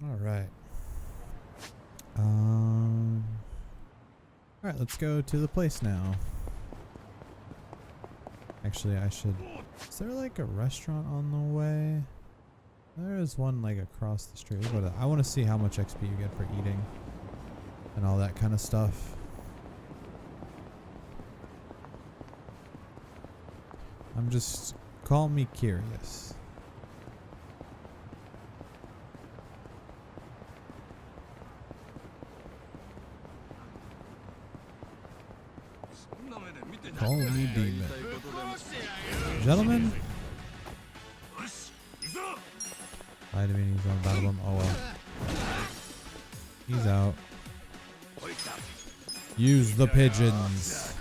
All right. All right, let's go to the place now. Actually, I should. Is there like a restaurant on the way? There is one like across the street. But I want to see how much XP you get for eating and all that kind of stuff. I'm just, call me curious. Call me demon. Gentlemen? I didn't mean he's on battle him. Oh well. He's out. Use the pigeons.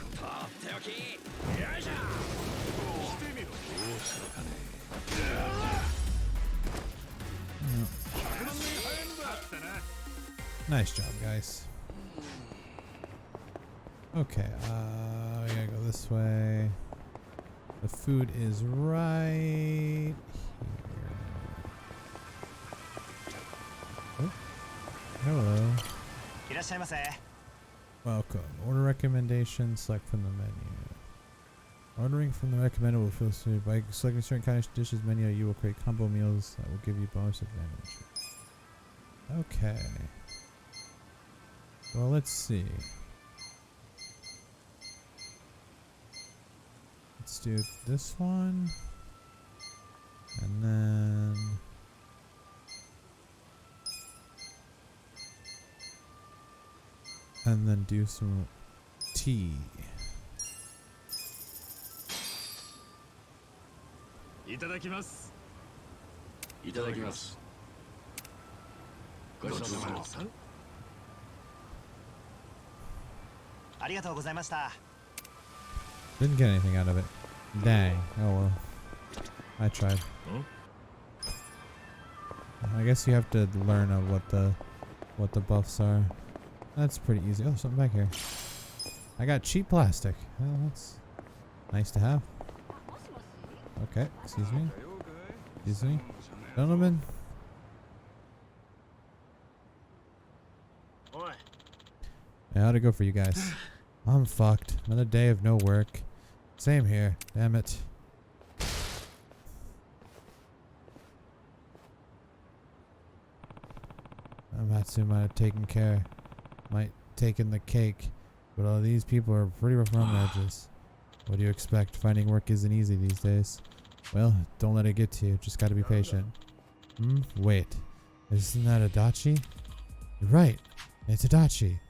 Nice job, guys. Okay, we gotta go this way. The food is right here. Oh, hello. Welcome. Order recommendation. Select from the menu. Ordering from the recommended will feel sweet. By selecting certain kind of dishes menu, you will create combo meals that will give you bonus advantage. Okay. Well, let's see. Let's do this one. And then... and then do some tea. Itadakimasu. Didn't get anything out of it. Dang. Oh well. I tried. I guess you have to learn what the buffs are. That's pretty easy. Oh, something back here. I got cheap plastic. Well, that's nice to have. Okay, excuse me. Excuse me. Gentlemen. Yeah, how'd it go for you guys? I'm fucked. Another day of no work. Same here. Damn it. Amatsu might have taken the cake, but all these people are pretty rough around the edges. What do you expect? Finding work isn't easy these days. Well, don't let it get to you. Just gotta be patient. Wait. Isn't that Adachi? You're right. It's Adachi.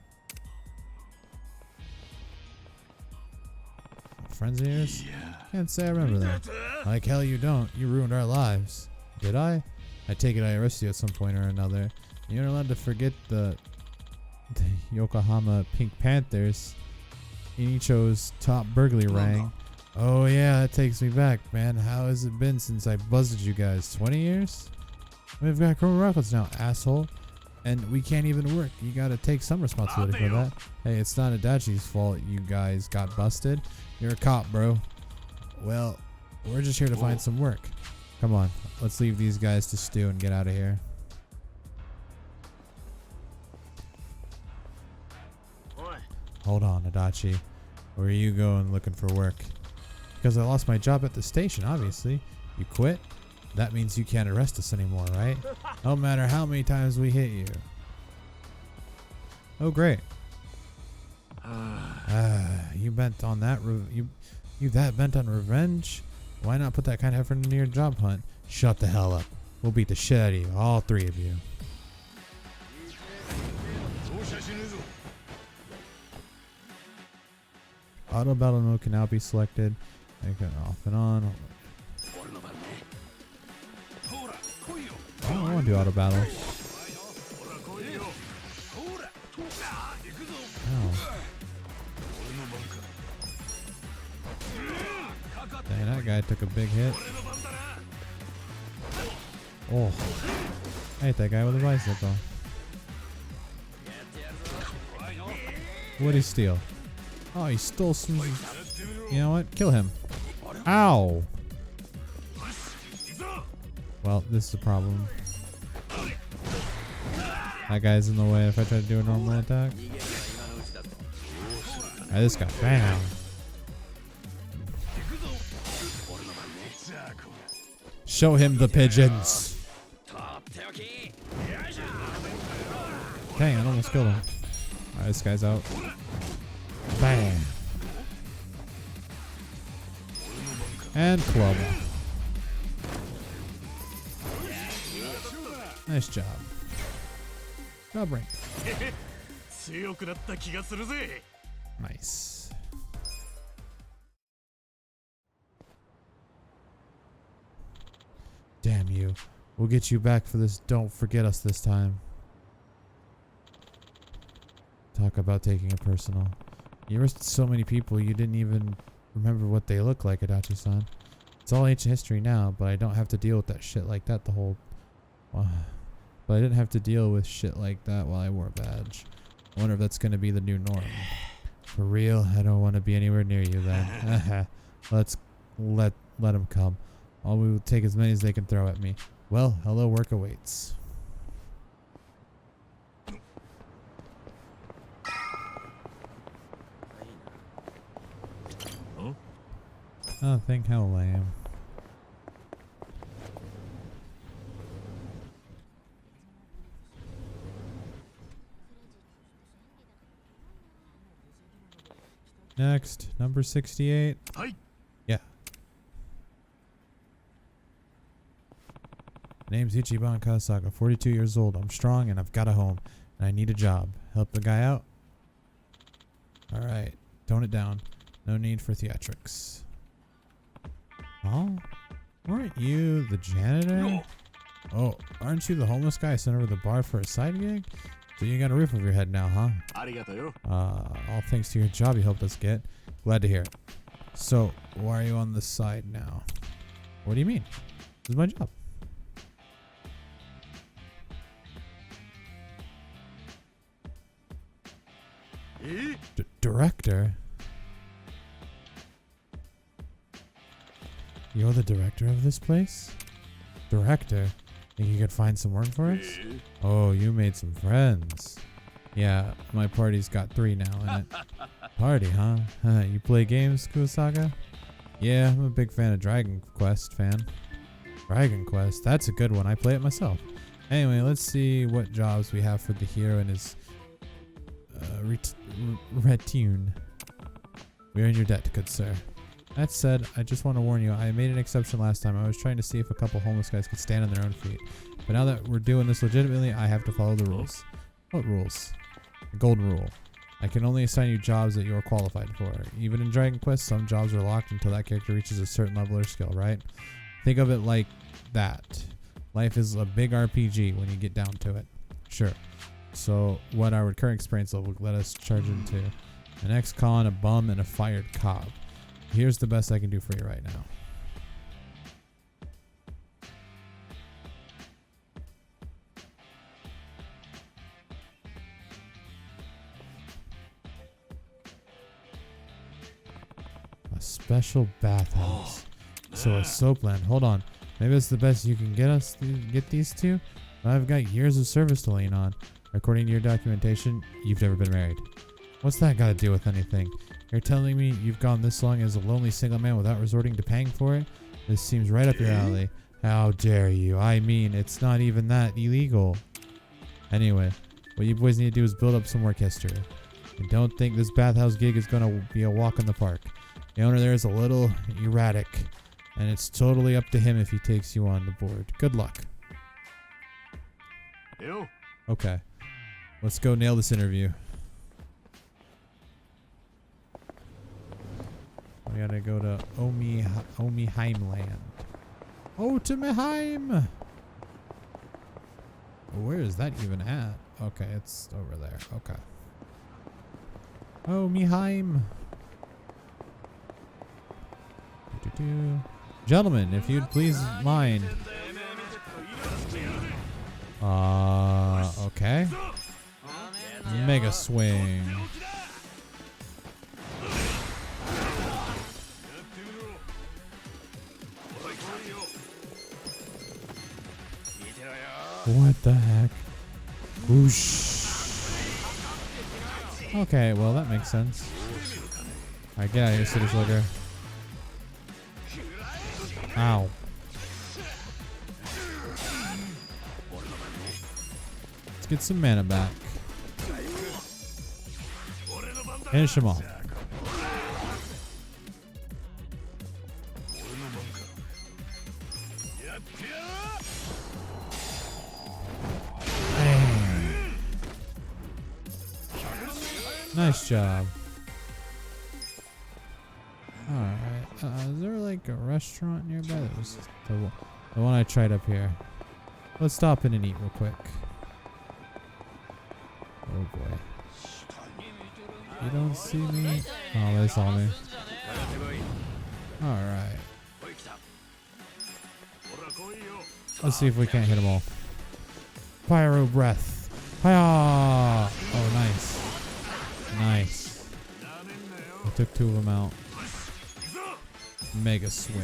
Friends of yours? Can't say I remember that. Like hell you don't. You ruined our lives. Did I? I take it I arrested you at some point or another. You're not allowed to forget the Yokohama Pink Panthers. Inicho's top burglary ring. Oh yeah, that takes me back, man. How has it been since I buzzed you guys? 20 years? We've got criminal records now, asshole. And we can't even work. You gotta take some responsibility for that. Hey, it's not Adachi's fault you guys got busted. You're a cop, bro. Well, we're just here to find some work. Come on, let's leave these guys to stew and get out of here. Hold on, Adachi. Where are you going looking for work? Because I lost my job at the station, obviously. You quit? That means you can't arrest us anymore, right? No matter how many times we hit you. Oh, great. You bent on that? You that bent on revenge? Why not put that kind of effort into your job hunt? Shut the hell up. We'll beat the shit out of you, all three of you. Auto battle mode can now be selected. Make it off and on. I don't want to do auto battle. Oh. Dang, that guy took a big hit. Oh. I hate that guy with a bicycle. What'd he steal? Oh, he stole some... You know what? Kill him. Ow! Well, this is a problem. That guy's in the way if I try to do a normal attack. Alright, this guy. Bam. Show him the pigeons. Dang, I almost killed him. Alright, this guy's out. Bam. And club. Nice job. Job rank. Nice. Damn you. We'll get you back for this. Don't forget us this time. Talk about taking it personal. You arrested so many people you didn't even remember what they look like, Adachi-san. It's all ancient history now, but I don't have to deal with that shit like that the whole... But I didn't have to deal with shit like that while I wore a badge. I wonder if that's going to be the new norm. For real, I don't want to be anywhere near you then. Let them come. I will take as many as they can throw at me. Well, hello, work awaits. Oh, think how lame. Next, number 68. Yeah. Name's Ichiban Kawasaka, 42 years old. I'm strong and I've got a home. And I need a job. Help the guy out? Alright. Tone it down. No need for theatrics. Oh? Weren't you the janitor? Oh, aren't you the homeless guy I sent over to the bar for a side gig? So you got a roof over your head now, huh? All thanks to your job you helped us get. Glad to hear it. So, why are you on the side now? What do you mean? This is my job. Director? You're the director of this place? Director? Think you could find some work for us? Oh, you made some friends. Yeah, my party's got 3 now in it. Party, huh? You play games, Kurosaga? Yeah, I'm a big fan of Dragon Quest fan. Dragon Quest? That's a good one. I play it myself. Anyway, let's see what jobs we have for the hero and his retinue. We are in your debt, good sir. That said, I just want to warn you, I made an exception last time. I was trying to see if a couple homeless guys could stand on their own feet. But now that we're doing this legitimately, I have to follow the rules. What rules? The golden rule. I can only assign you jobs that you are qualified for. Even in Dragon Quest, some jobs are locked until that character reaches a certain level or skill, right? Think of it like that. Life is a big RPG when you get down to it. Sure. So, what our current experience level let us charge into? An ex-con, a bum, and a fired cop. Here's the best I can do for you right now. A special bathhouse. So a soap land. Hold on. Maybe it's the best you can get us to get these two? I've got years of service to lean on. According to your documentation, you've never been married. What's that got to do with anything? You're telling me you've gone this long as a lonely single man without resorting to paying for it? This seems right up your alley. How dare you? I mean, it's not even that illegal. Anyway, what you boys need to do is build up some work history. And don't think this bathhouse gig is going to be a walk in the park. The owner there is a little erratic, and it's totally up to him if he takes you on the board. Good luck. Okay. Let's go nail this interview. We gotta go to Omiheimland. Omiheim! Where is that even at? Okay, it's over there. Okay. Omiheim. Gentlemen, if you'd please mind. Okay. Mega swing. What the heck? Whoosh. Okay, well that makes sense. Alright, get out of here, City Slicker. Ow. Let's get some mana back. Finish him off. Nice job. Alright. Is there like a restaurant nearby? That was the one I tried up here. Let's stop in and eat real quick. Oh boy. You don't see me? Oh, they saw me. Alright. Let's see if we can't hit them all. Pyro breath. Hiya! Oh, nice. Nice. I took 2 of them out. Mega swing.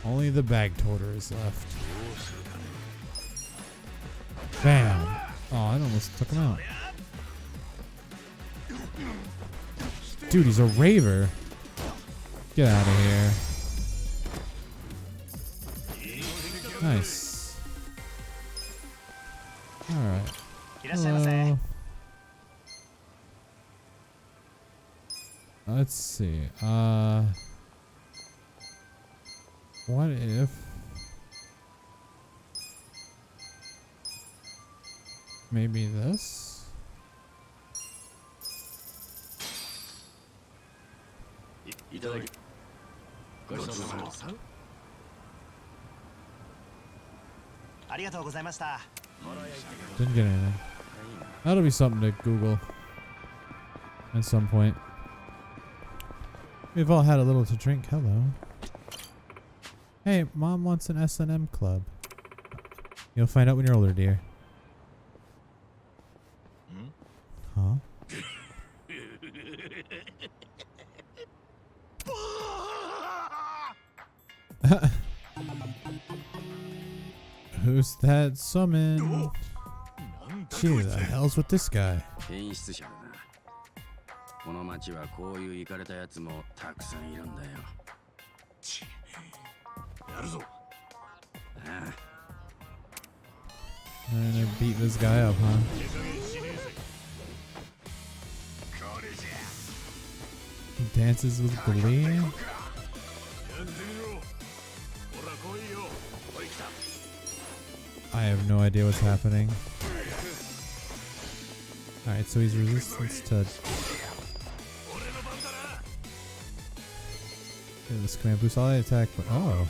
Only the bag toter is left. Bam! Oh, that almost took him out. Dude, he's a raver. Get out of here. Nice. Alright. Hello. Let's see. What if maybe this? Didn't get anything. That'll be something to Google at some point. We've all had a little to drink. Hello. Hey, Mom wants an S&M club. You'll find out when you're older, dear. Huh? Who's that summon? Gee, the hell's with this guy? この町はこういうイカれたやつもたくさんいるんだよ。やるぞ。I'm gonna beat this guy up, huh? He dances with glee. I have no idea what's happening. Alright, so he's resistance to... Okay, this command boosts all attack, but oh.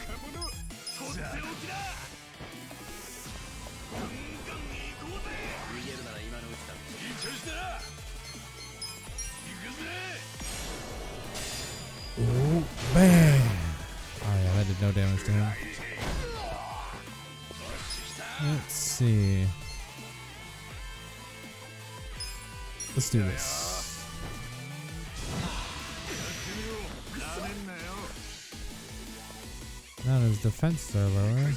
Ooh, bam! Oh yeah, that did no damage to him. Let's see. Let's do this. Now his defense are lower.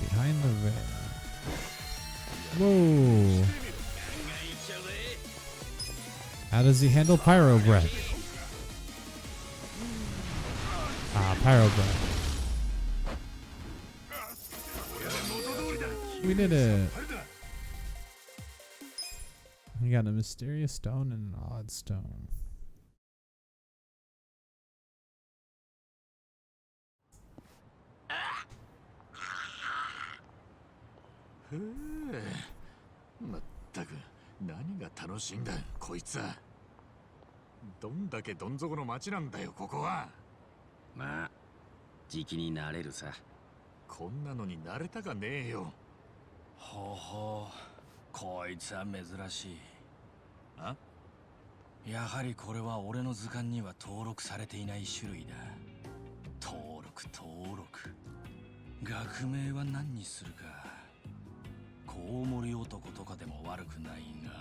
Behind the veil. Whoa. How does he handle Pyro Breath? Ah, Pyro Breath. We did it. We got a mysterious stone and an odd stone.まったく何が楽しいんだこいつは。どんだけどん底の町なんだよここは。まあ時期になれるさ。こんなのに慣れたかねえよ。ほうほう、こいつは珍しい。あ？やはりこれは俺の図鑑には登録されていない種類だ。登録。学名は何にするか。コウモリ男とかでも悪くないが。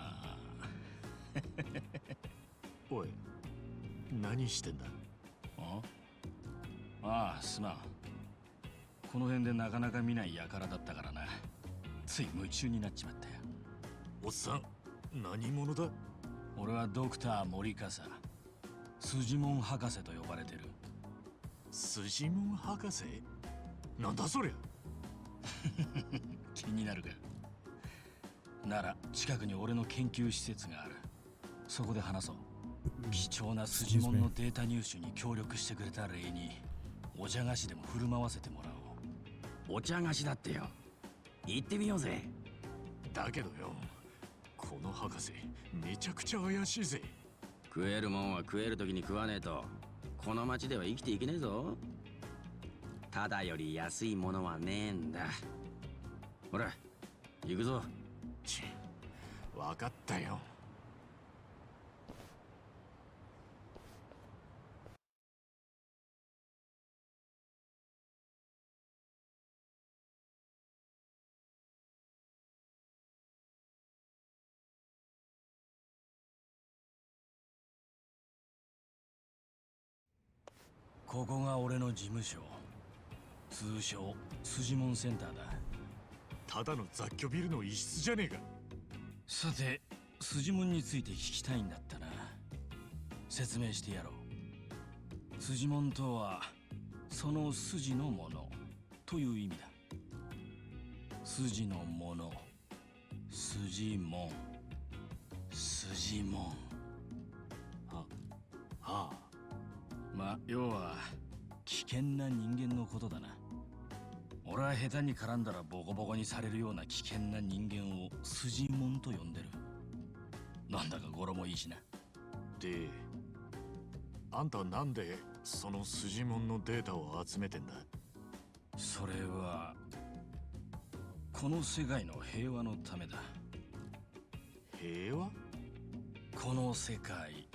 おい、何してんだ？ああ、すまん。この辺でなかなか見ない輩だったからな。つい夢中になっちまったよ。おっさん、何者だ？俺はドクター森笠、スジモン博士と呼ばれてる。スジモン博士？なんだそりゃ。気になるか？なら近くに俺の研究施設がある。そこで話そう。貴重なスジモンのデータ入手に協力してくれた礼にお茶菓子でも振る舞わせてもらおう。お茶菓子だってよ。行ってみようぜ。だけどよ、この博士めちゃくちゃ怪しいぜ。食えるもんは食える時に食わねえとこの町では生きていけねえぞ。ただより安いものはねえんだ。ほら行くぞ。わかったよ。ここが俺の事務所。通称スジモンセンターだ。ただの雑居ビルの一室じゃねえか。さて、スジモンについて聞きたいんだったな。説明してやろう。スジモンとはその筋のものという意味だ。筋のもの、スジモン、スジモン。はあ。まあ要は危険な人間のことだな。俺は下手に絡んだらボコボコにされるような危険な人間をスジモンと呼んでる。なんだか語呂もいいしな。で、あんたなんでそのスジモンのデータを集めてんだ？それはこの世界の平和のためだ。平和？この世界、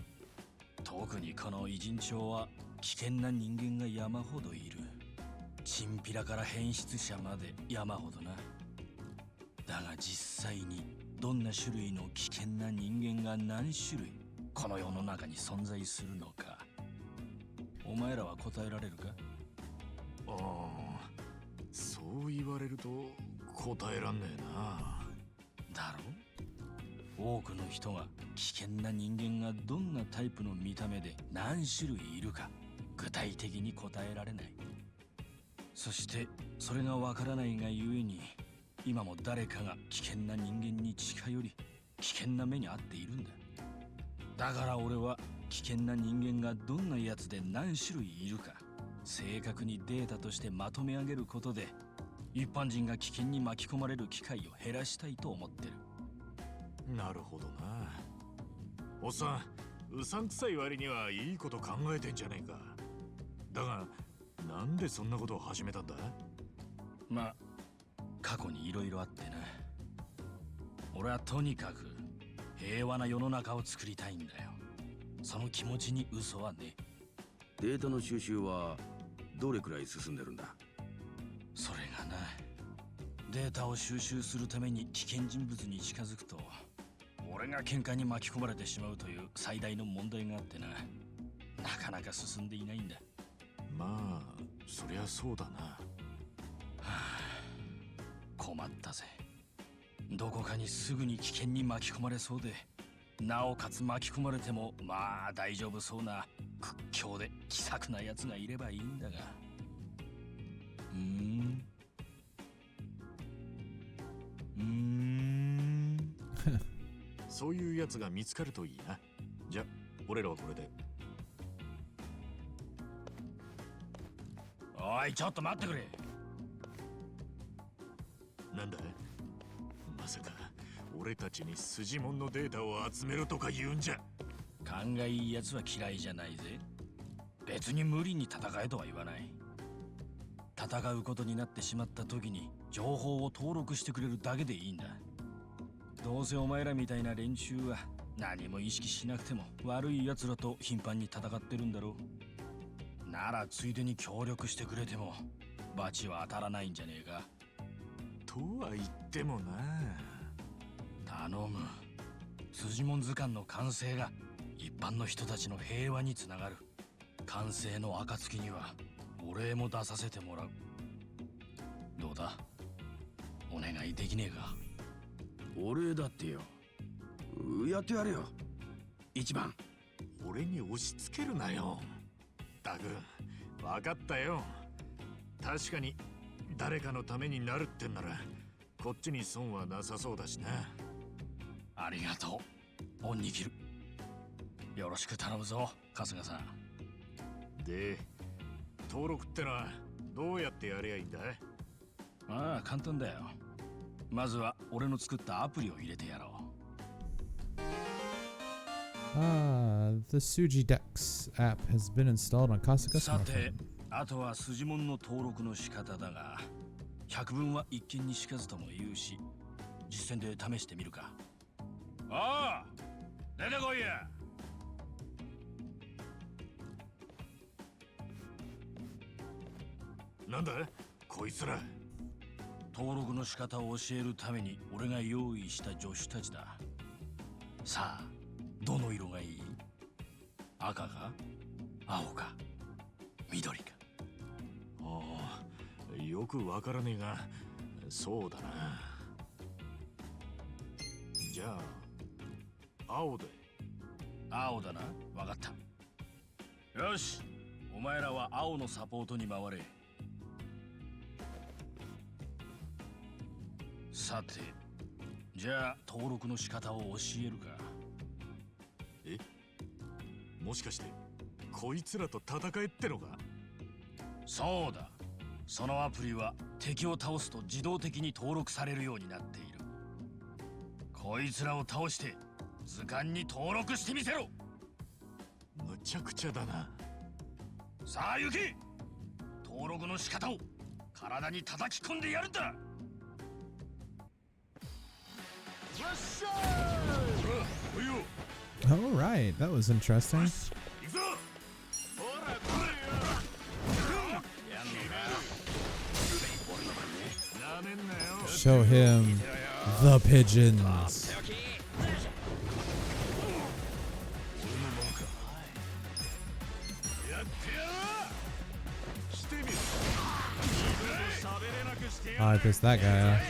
特にこの偉人町は危険な人間が山ほどいる。チンピラから変質者まで山ほどな。だが実際にどんな種類の危険な人間が何種類この世の中に存在するのか、お前らは答えられるか？ああ、そう言われると答えらんねえな。だろ？多くの人が危険な人間がどんなタイプの見た目で何種類いるか具体的に答えられない。そしてそれがわからないがゆえに今も誰かが危険な人間に近寄り危険な目に遭っているんだ。だから俺は危険な人間がどんなやつで何種類いるか正確にデータとしてまとめ上げることで一般人が危険に巻き込まれる機会を減らしたいと思ってる。なるほどな。おっさん、うさんくさい割にはいいこと考えてんじゃねえか。だがなんでそんなことを始めたんだ？まあ過去にいろいろあってな。俺はとにかく平和な世の中を作りたいんだよ。その気持ちに嘘はねえ。データの収集はどれくらい進んでるんだ？それがな、データを収集するために危険人物に近づくと俺が喧嘩に巻き込まれてしまうという最大の問題があってな、なかなか進んでいないんだ。まあそりゃそうだな。はあ、困ったぜ。どこかにすぐに危険に巻き込まれそうで、なおかつ巻き込まれてもまあ大丈夫そうな屈強で気さくなやつがいればいいんだが。そういうやつが見つかるといいな。じゃ俺らはこれで。おいちょっと待ってくれ。なんだ？まさか俺たちにスジモンのデータを集めろとか言うんじゃ？勘がいいやつは嫌いじゃないぜ。別に無理に戦えとは言わない。戦うことになってしまった時に情報を登録してくれるだけでいいんだ。どうせお前らみたいな連中は何も意識しなくても悪い奴らと頻繁に戦ってるんだろう。ならついでに協力してくれても罰は当たらないんじゃねえか。とは言ってもな。頼む。辻門図鑑の完成が一般の人たちの平和につながる。完成の暁にはお礼も出させてもらう。どうだ、お願いできねえか。俺だってよ。やってやるよ。一番。俺に押し付けるなよ。ダグ、分かったよ。確かに誰かのためになるってんならこっちに損はなさそうだしな。ありがとう、恩に着る。よろしく頼むぞ、春日さん。で、登録ってのはどうやってやりゃいいんだい？ああ、簡単だよ。まずは俺の作ったアプリを入れてやろう。The Sujidex app has been installed on Kasuga's さて smartphone. あとは筋門の登録の仕方だが、百聞は一見にしかずとも言うし、実践で試してみるか。ああ、出てこいや。なんだこいつら。登録の仕方を教えるために俺が用意した助手たちだ。さあ、どの色がいい？赤か青か緑か。ああ、よくわからねえが、そうだな。じゃあ青で。青だな、わかった。よし、お前らは青のサポートに回れ。さて、じゃあ登録の仕方を教えるか。え、もしかしてこいつらと戦えってのか？そうだ、そのアプリは敵を倒すと自動的に登録されるようになっている。こいつらを倒して図鑑に登録してみせろ。むちゃくちゃだな。さあ行け。登録の仕方を体に叩き込んでやるんだ。All right, that was interesting. Show him the pigeons. Oh, I pissed that guy off.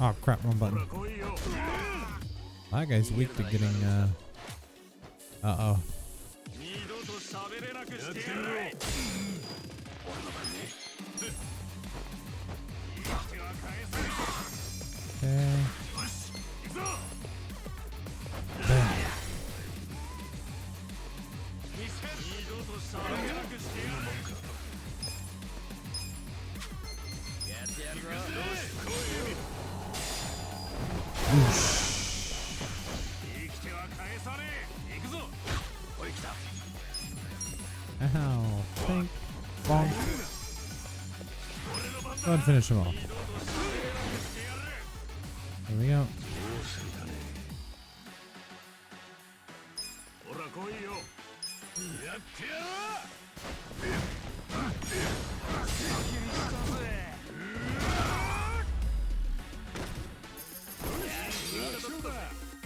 Oh crap, wrong button. That guy's weak to getting uh-oh. Okay. Bam. Ow. Pink. Bonk. Go ahead and finish him off. There we go.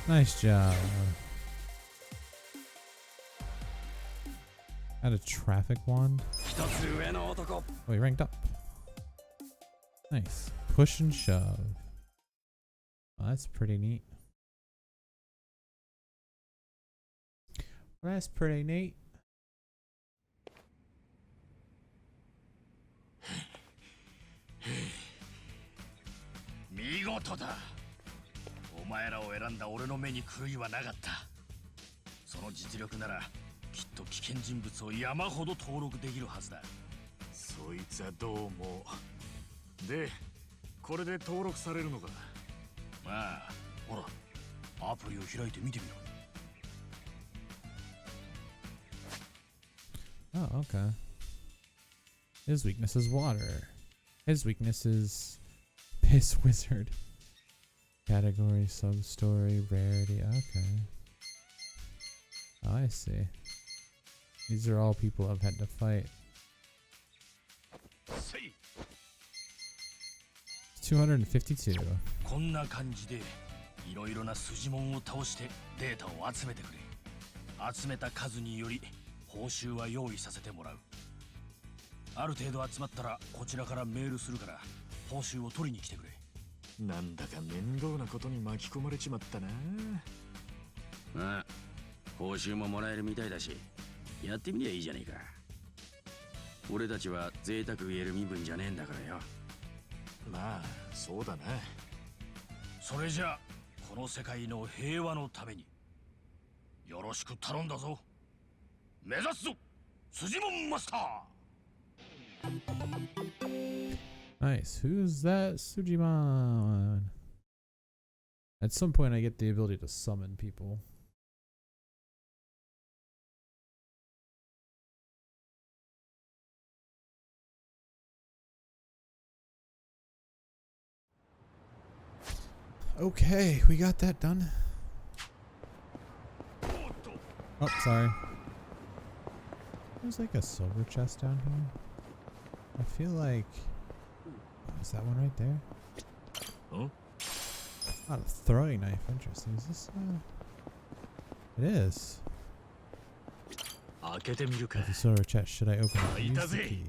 Nice job. Had a traffic wand. Oh, he ranked up. Nice. Push and shove. Well, that's pretty neat. That's pretty neat. 見事だ。お前らを選んだ俺の目に悔いはなかった。その実力ならきっと危険人物を山ほど登録できるはずだ。そいつはどうも。で、これで登録されるのか？まあ、ほら、アプリを開いて見てみろ。Oh, okay. His weakness is water. His weakness is Piss Wizard. Category, sub-story, rarity. Okay. Oh, I see. These are all people I've had to fight. 252. こんな感じでいろいろな筋門を倒してデータを集めてくれ。集めた数により報酬は用意させてもらう。ある程度集まったらこちらからメールするから報酬を取りに来てくれ。なんだか面倒なことに巻き込まれちまったな。ああ、報酬ももらえるみたいだし、やってみりゃいいじゃねえか。俺たちは贅沢言える身分じゃねえんだからよ。まあそうだな。それじゃあこの世界の平和のためによろしく頼んだぞ。目指すぞ、スジモンマスター。Nice. Who's that Sujimon? At some point, I get the ability to summon people. Okay, we got that done. Oh, sorry. There's like a silver chest down here. I feel like... Oh, is that one right there? Huh? Oh, a throwing knife. Interesting. Is this... It is. The silver chest. Should I open it? Use the key.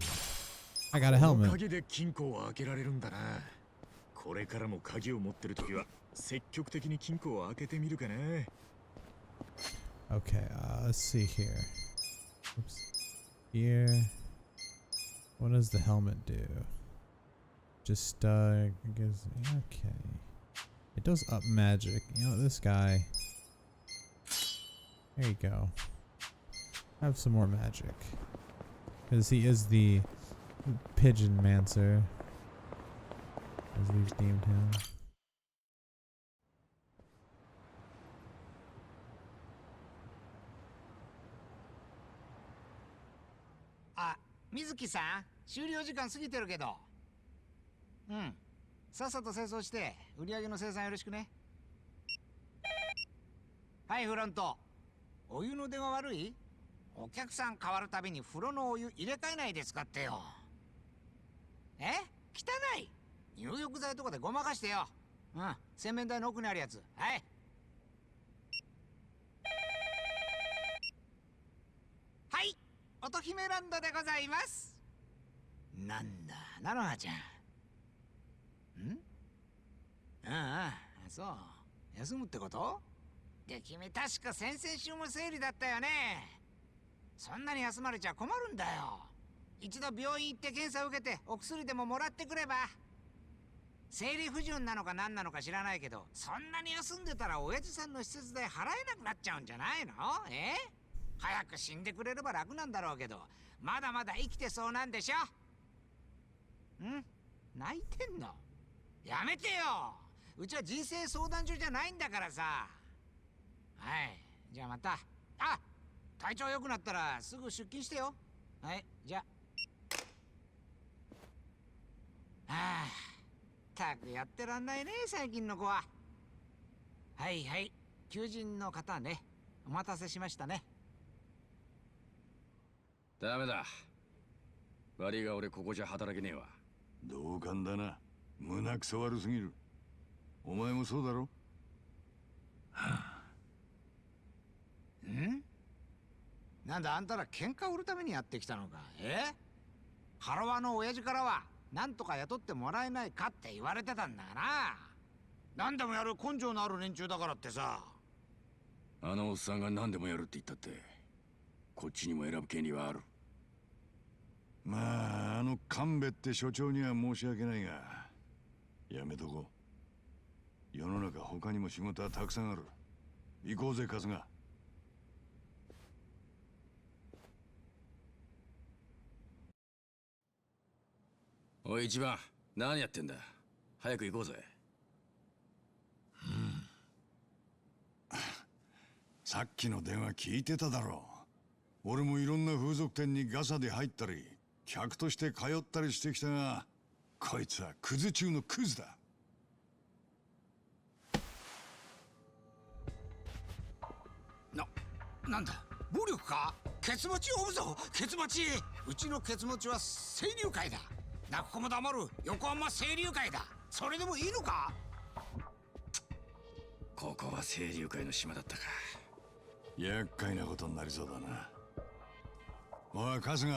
I got a helmet. 鍵で金庫を開けられるんだな。これからも鍵を持ってるときは積極的に金庫を開けてみるかな。Okay, let's see here. Oops. Here. What does the helmet do? Just, I guess, okay. It does up magic. You know, this guy. There you go. Have some more magic. Because he is the Pigeon Mancer, as we've deemed him. Mizuki さん、終了時間過ぎてるけど。うん。さっさと清掃して売り上げの生産よろしくね。はい、フロント。お湯の出が悪い？お客さん変わるたびに風呂のお湯入れ替えないで使ってよ。え？汚い？入浴剤とかでごまかしてよ。うん、洗面台の奥にあるやつ。はい。はい、乙姫ランドでございます。なんだ、菜の葉ちゃん。ん？ああ、そう。休むってこと？で、君確か先々週も生理だったよね。そんなに休まれちゃ困るんだよ。一度病院行って検査を受けてお薬でももらってくれば。生理不順なのか何なのか知らないけど、そんなに休んでたら親父さんの施設代払えなくなっちゃうんじゃないの？早く死んでくれれば楽なんだろうけど、まだまだ生きてそうなんでしょ？ん？泣いてんの？やめてよ！うちは人生相談所じゃないんだからさ。はい、じゃあまた。あ、体調良くなったらすぐ出勤してよ。はい、じゃあ。はあ、たくやってらんないね、最近の子は。はいはい、求人の方ね。お待たせしましたね。ダメだ。悪いが俺ここじゃ働けねえわ。同感だな。胸くそ悪すぎる。お前もそうだろ？ん？なんだあんたら喧嘩を売るためにやってきたのか？ハロワの親父からはなんとか雇ってもらえないかって言われてたんだがな。何でもやる根性のある連中だからってさ。あのおっさんが何でもやるって言ったってこっちにも選ぶ権利はある。まあ神戸って所長には申し訳ないがやめとこう。世の中他にも仕事はたくさんある。行こうぜ春日。おい一番、何やってんだ。早く行こうぜ。さっきの電話聞いてただろう。俺もいろんな風俗店にガサで入ったり客として通ったりしてきたが、こいつはクズ中のクズだ。なんだ暴力か。ケツ持ち呼ぶぞ。ケツ持ち。うちのケツ持ちは清流会だ。泣く子も黙る横浜清流会だ。それでもいいのか。ここは清流会の島だったか。厄介なことになりそうだな。おい春日、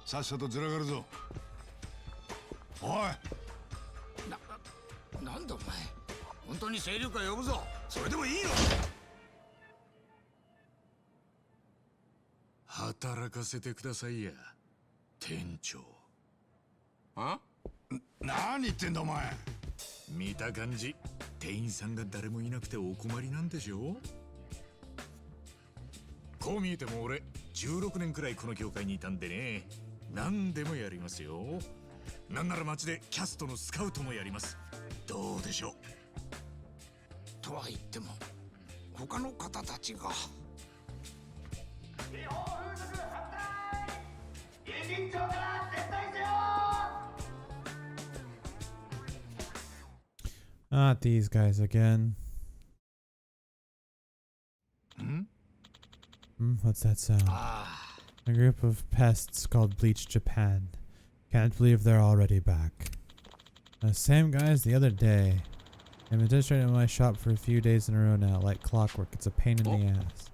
さっさとずらがるぞ。おい、なんだお前、本当に清流会呼ぶぞ。それでもいいの。働かせてくださいや店長。何言ってんだお前。見た感じ店員さんが誰もいなくてお困りなんでしょ。こう見えても俺16年くらいこの業界にいたんでね、何でもやりますよ。なんなら街でキャストのスカウトもやります。どうでしょう。とは言っても他の方たちが。Not these guys again. What's that sound? A group of pests called Bleach Japan. Can't believe they're already back. Same guys the other day. I've been demonstrating in my shop for a few days in a row now, like clockwork. It's a pain in the ass.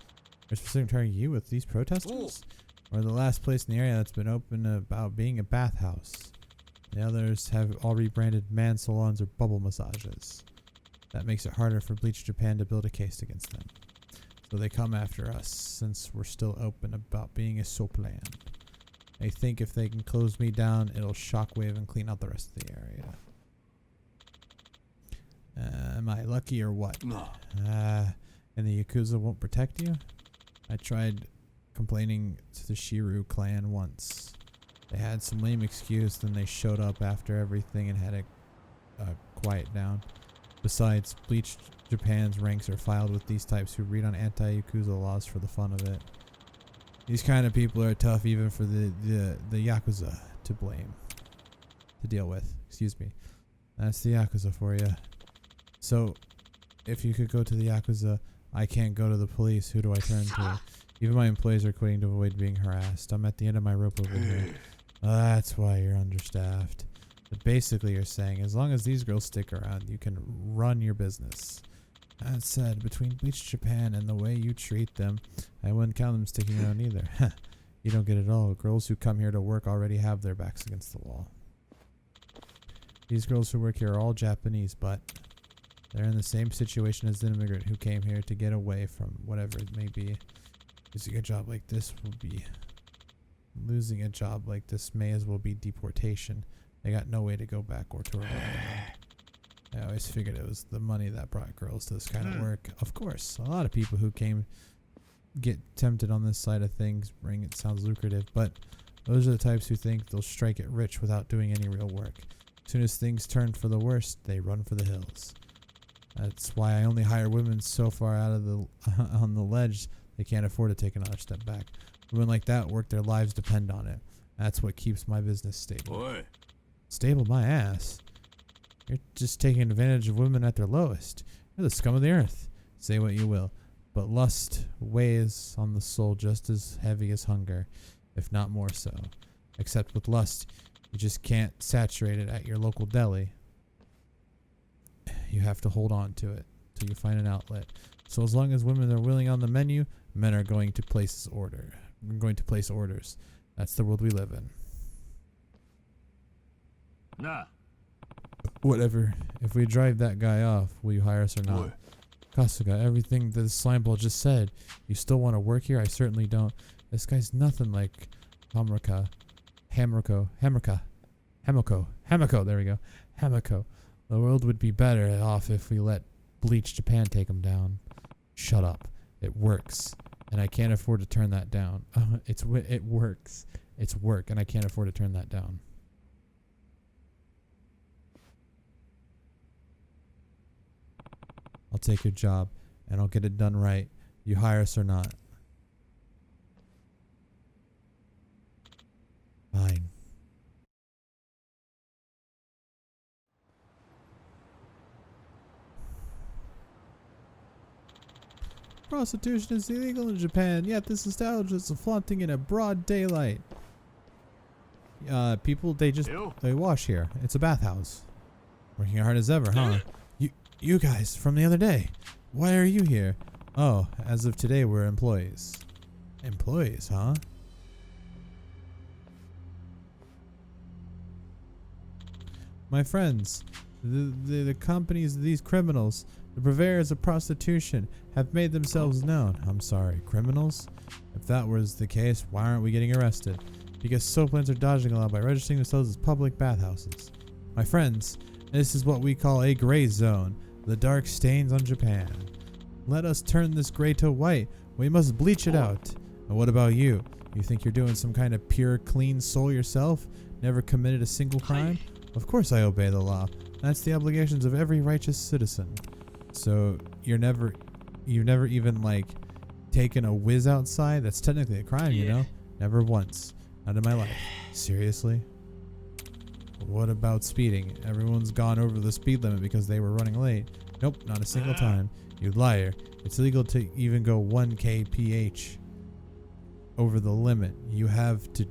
We're specifically targeting you with these protesters? Or the last place in the area that's been open about being a bathhouse. The others have all rebranded man salons or bubble massages. That makes it harder for Bleach Japan to build a case against them. So they come after us, since we're still open about being a soap land. I think if they can close me down, it'll shockwave and clean out the rest of the area. Am I lucky or what? No. And the Yakuza won't protect you? I tried complaining to the Shiru clan once. They had some lame excuse, then they showed up after everything and had it quiet down. Besides, Bleach Japan's ranks are filed with these types who read on anti-Yakuza laws for the fun of it. These kind of people are tough even for the Yakuza to deal with. Excuse me. That's the Yakuza for you. So, if you could go to the Yakuza, I can't go to the police. Who do I turn to? Even my employees are quitting to avoid being harassed. I'm at the end of my rope over here. That's why you're understaffed. But basically you're saying, as long as these girls stick around, you can run your business. That said, between Bleach Japan and the way you treat them, I wouldn't count them sticking around either. You don't get it all. Girls who come here to work already have their backs against the wall. These girls who work here are all Japanese, but they're in the same situation as an immigrant who came here to get away from whatever it may be. Losing a job like this may as well be deportation. They got no way to go back or to arrive. I always figured it was the money that brought girls to this kind of work. Of course, a lot of people who get tempted on this side of things. It sounds lucrative, but those are the types who think they'll strike it rich without doing any real work. As soon as things turn for the worst, they run for the hills. That's why I only hire women so far out of on the ledge they can't afford to take another step back. Women like that work their lives depend on it. That's what keeps my business stable. Boy. Stable my ass. You're just taking advantage of women at their lowest. You're the scum of the earth. Say what you will, but lust weighs on the soul just as heavy as hunger, if not more so. Except with lust, you just can't saturate it at your local deli. You have to hold on to it till you find an outlet. So as long as women are willing on the menu, men are going to place orders. That's the world we live in. Nah. Whatever. If we drive that guy off, will you hire us or not? Boy. Kasuga, everything that the slimeball just said. You still want to work here? I certainly don't. This guy's nothing like Hamako. There we go. Hamako. The world would be better off if we let Bleach Japan take him down. Shut up. It works. And I can't afford to turn that down. It works. It's work, and I can't afford to turn that down. I'll take your job, and I'll get it done right. You hire us or not. Prostitution is illegal in Japan, yet this establishment is flaunting in a broad daylight. People, they wash here. It's a bathhouse. Working hard as ever, huh? You guys from the other day. Why are you here? Oh, as of today, we're employees. Employees, huh? My friends, the companies of these criminals, the purveyors of prostitution, have made themselves known. I'm sorry, criminals? If that was the case, why aren't we getting arrested? Because soaplands are dodging a law by registering themselves as public bathhouses. My friends, this is what we call a gray zone, the dark stains on Japan. Let us turn this gray to white. We must bleach it out. And what about you? You think you're doing some kind of pure, clean soul yourself? Never committed a single crime? Of course I obey the law. That's the obligations of every righteous citizen. So you've never even like taken a whiz outside? That's technically a crime, you know? Never once. Not in my life. Seriously? What about speeding? Everyone's gone over the speed limit because they were running late. Nope, not a single time. You liar. It's illegal to even go 1 kph over the limit. You have to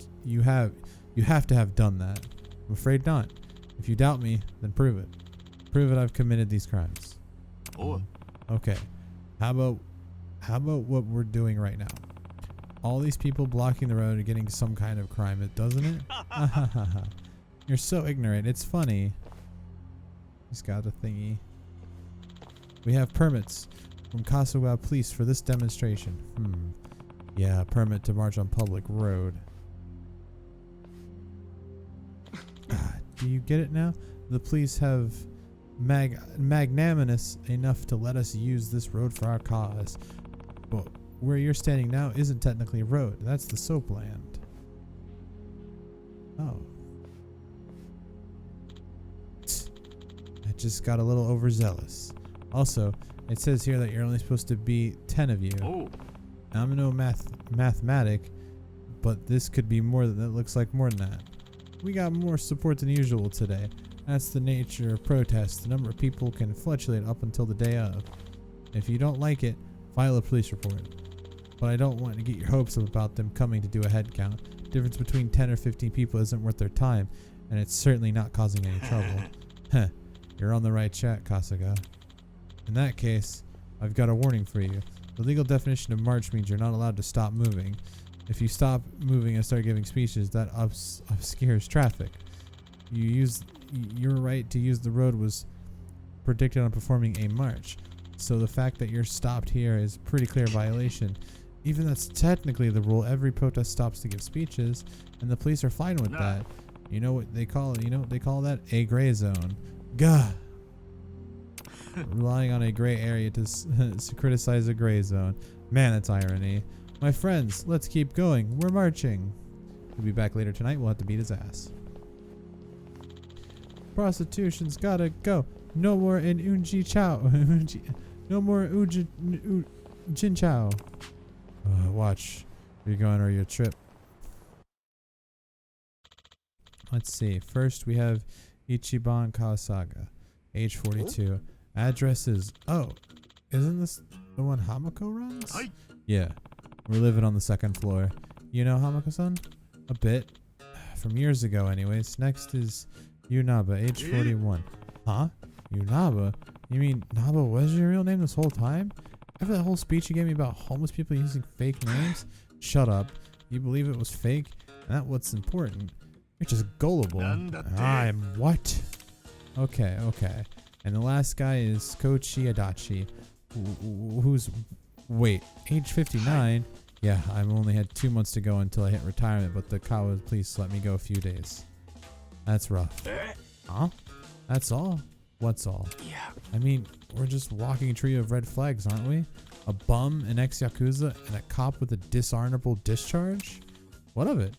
have done that. I'm afraid not. If you doubt me, then prove it. Prove it I've committed these crimes. Okay. How about what we're doing right now? All these people blocking the road are getting some kind of crime, doesn't it? You're so ignorant. It's funny. He's got a thingy. We have permits from Kasuga Police for this demonstration. Yeah, permit to march on public road. Do you get it now? The police have magnanimous enough to let us use this road for our cause. But where you're standing now isn't technically a road. That's the soapland. Oh. I just got a little overzealous. Also, it says here that you're only supposed to be 10 of you. I'm no mathematic, but this could be more than that. Looks like more than that. We got more support than usual today. That's the nature of protests. The number of people can fluctuate up until the day of. If you don't like it, file a police report. But I don't want to get your hopes up about them coming to do a head count. The difference between 10 or 15 people isn't worth their time, and it's certainly not causing any trouble. Heh, you're on the right track, Kasuga. In that case, I've got a warning for you. The legal definition of march means you're not allowed to stop moving. If you stop moving and start giving speeches, that obscures traffic. Your right to use the road was predicted on performing a march. So the fact that you're stopped here is a pretty clear violation. Even that's technically the rule. Every protest stops to give speeches, and the police are fine with that. You know what they call it? You know what they call that? A gray zone. Gah! Relying on a gray area to criticize a gray zone. Man, that's irony. My friends, let's keep going. We're marching. We'll be back later tonight. We'll have to beat his ass. Prostitution's gotta go. No more in Unji Chao. No more Jin Chao. Watch. Where you going or your trip? Let's see. First, we have Ichiban Kawasaga, age 42. Address is... Oh, isn't this the one Hamako runs? Yeah. We're living on the 2nd floor. You know Hamako-san? A bit. From years ago, anyways. Next is Yunaba, age 41. Huh? Yunaba? You mean Naba was your real name this whole time? After that whole speech you gave me about homeless people using fake names? Shut up. You believe it was fake? And that's what's important. You're just gullible. I'm what? Okay. And the last guy is Kochi Adachi, who's... Wait, age 59? Yeah, I've only had 2 months to go until I hit retirement, but the Kawa police let me go a few days. That's rough. Huh? That's all? What's all? Yeah. I mean, we're just walking a trio of red flags, aren't we? A bum, an ex-Yakuza, and a cop with a dishonorable discharge? What of it?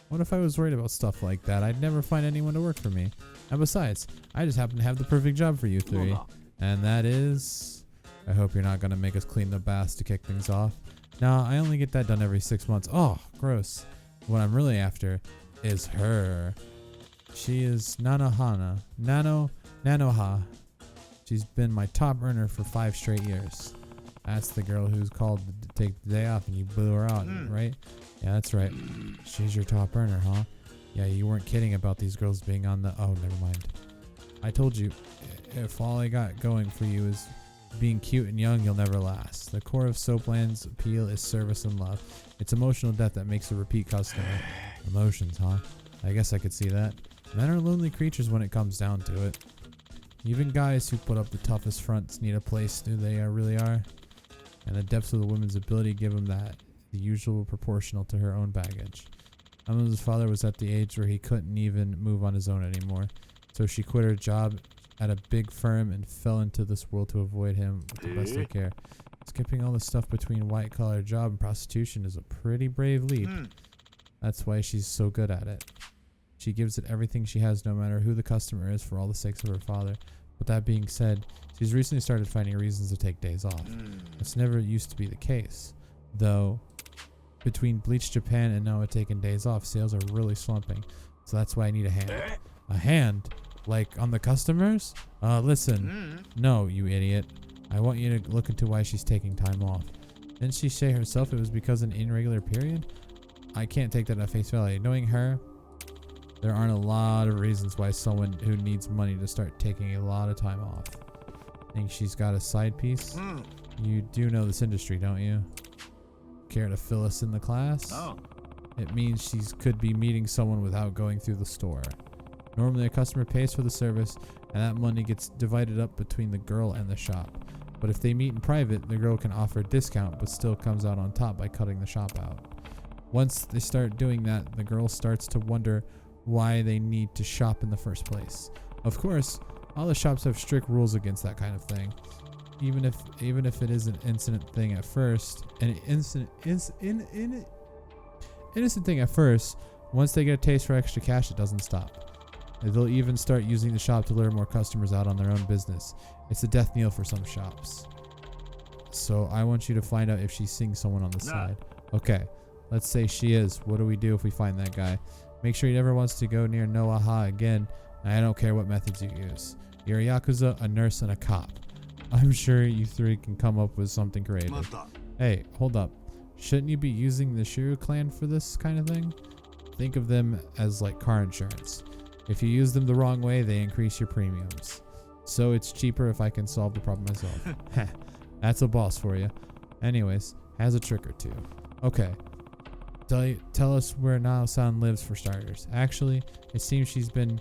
What if I was worried about stuff like that? I'd never find anyone to work for me. And besides, I just happen to have the perfect job for you three. And that is... I hope you're not going to make us clean the baths to kick things off. Nah, I only get that done every 6 months. Oh, gross. What I'm really after is her. She is Nanoha. She's been my top earner for 5 straight years. That's the girl who's called to take the day off and you blew her out, right? Yeah, that's right. She's your top earner, huh? Yeah, you weren't kidding about these girls being on the... Oh, never mind. I told you, if all I got going for you is being cute and young, you'll never last. The core of Soapland's appeal is service and love. It's emotional debt that makes a repeat customer. Emotions, huh? I guess I could see that. Men are lonely creatures when it comes down to it. Even guys who put up the toughest fronts need a place who they really are. And the depths of the woman's ability give them that, the usual proportional to her own baggage. Emma's father was at the age where he couldn't even move on his own anymore. So she quit her job at a big firm and fell into this world to avoid him with the best of care. Skipping all the stuff between white-collar job and prostitution is a pretty brave leap. That's why she's so good at it. She gives it everything she has no matter who the customer is for all the sakes of her father. With that being said, she's recently started finding reasons to take days off. This never used to be the case. Though, between Bleach Japan and Noah taking days off, sales are really slumping. So that's why I need a hand. A hand? Like on the customers? Listen. No, you idiot. I want you to look into why she's taking time off. Didn't she say herself it was because of an irregular period? I can't take that at face value. Knowing her, there aren't a lot of reasons why someone who needs money to start taking a lot of time off. Think she's got a side piece? You do know this industry, don't you? Care to fill us in the class? Oh. It means she could be meeting someone without going through the store. Normally a customer pays for the service and that money gets divided up between the girl and the shop. But if they meet in private, the girl can offer a discount but still comes out on top by cutting the shop out. Once they start doing that, the girl starts to wonder why they need to shop in the first place. Of course, all the shops have strict rules against that kind of thing. Even if it is an innocent thing at first, innocent thing at first, once they get a taste for extra cash, it doesn't stop. They'll even start using the shop to lure more customers out on their own business. It's a death knell for some shops. So I want you to find out if she's seeing someone on the side. Okay, let's say she is. What do we do if we find that guy? Make sure he never wants to go near Noaha again, and I don't care what methods you use. You're a Yakuza, a nurse, and a cop. I'm sure you three can come up with something creative. Hey, hold up. Shouldn't you be using the Shiru clan for this kind of thing? Think of them as like car insurance. If you use them the wrong way, they increase your premiums. So it's cheaper if I can solve the problem myself. That's a boss for you. Anyways, has a trick or two. Okay. Tell us where Nao-san lives for starters. Actually, it seems she's been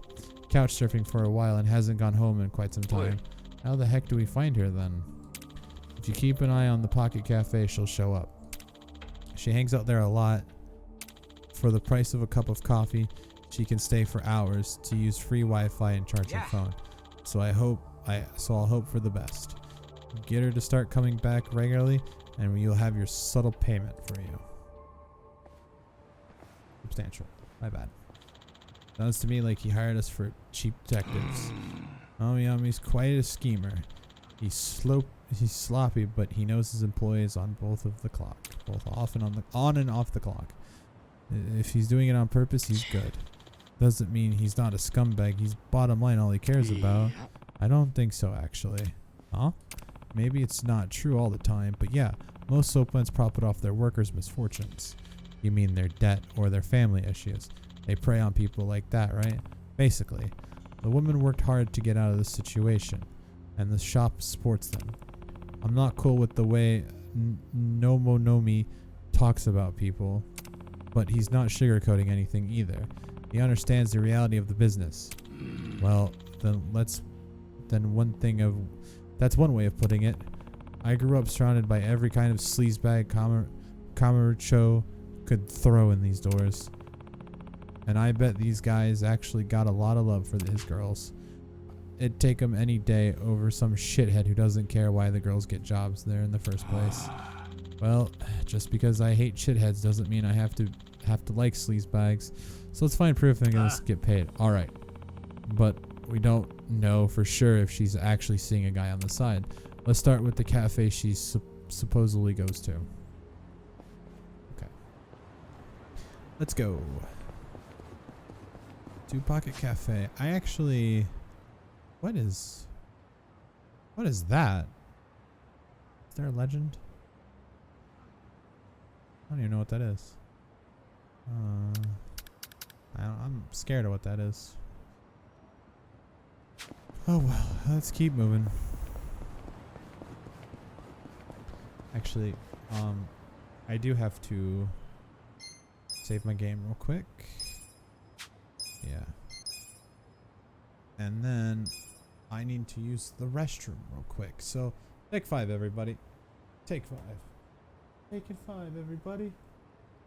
couch surfing for a while and hasn't gone home in quite some time. How the heck do we find her then? If you keep an eye on the Pocket Cafe, she'll show up. She hangs out there a lot. For the price of a cup of coffee, she can stay for hours to use free Wi-Fi and charge her phone. So I'll hope for the best. Get her to start coming back regularly, and you'll have your subtle payment for you. Substantial. My bad. Sounds to me like he hired us for cheap detectives. Omiyami's quite a schemer. He's sloppy, but he knows his employees on both of the clock, both on and off the clock. If he's doing it on purpose, he's good. Doesn't mean he's not a scumbag. He's bottom line all he cares about. I don't think so, actually. Huh? Maybe it's not true all the time, but yeah, most soap plants profit off their workers' misfortunes. You mean their debt or their family issues. They prey on people like that, right? Basically, the woman worked hard to get out of this situation, and the shop supports them. I'm not cool with the way Nomonomi talks about people, but he's not sugarcoating anything either. He understands the reality of the business. Well, that's one way of putting it. I grew up surrounded by every kind of sleazebag Kamurocho could throw in these doors. And I bet these guys actually got a lot of love for his girls. It'd take them any day over some shithead who doesn't care why the girls get jobs there in the first place. Well, just because I hate shitheads doesn't mean I have to like sleazebags. So let's find proof and let's get paid. Alright. But we don't know for sure if she's actually seeing a guy on the side. Let's start with the cafe she supposedly goes to. Okay. Let's go. To Pocket Cafe. I actually... What is that? Is there a legend? I don't even know what that is. I'm scared of what that is. Oh well, let's keep moving. Actually, I do have to save my game real quick. Yeah. And then I need to use the restroom real quick. So, take 5, everybody. Take 5. Take it 5, everybody.